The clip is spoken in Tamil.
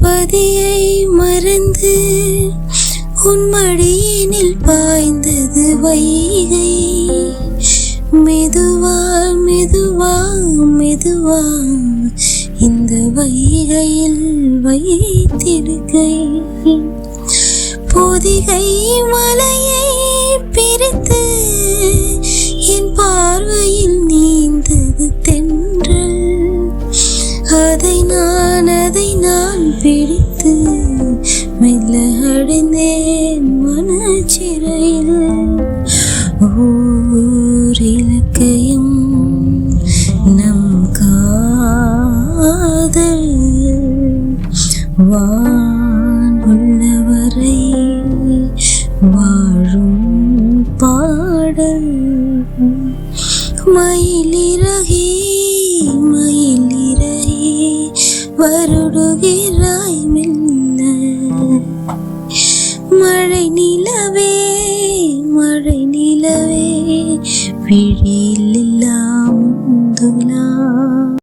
பதியை மறந்து உன் மடியினில் பாய்ந்தது வைகை. மெதுவா மெதுவா மெதுவா இந்த வைகையில் வைத்திருக்கை. பொதிகை மலையை பிரித்து என் பார்வையில் நீந்தது தென்றல். அதை நான் பிடித்து மெல்ல அடைந்தேன் மனச்சிறையில். ஓர் இலக்கையும் நம் காதல் வான் உள்ளவரை வாழும் பாடல். மயிலிறகே மயிலிறகே வருடுகிறாய் மெல்ல. மழை நிலவே விழியில்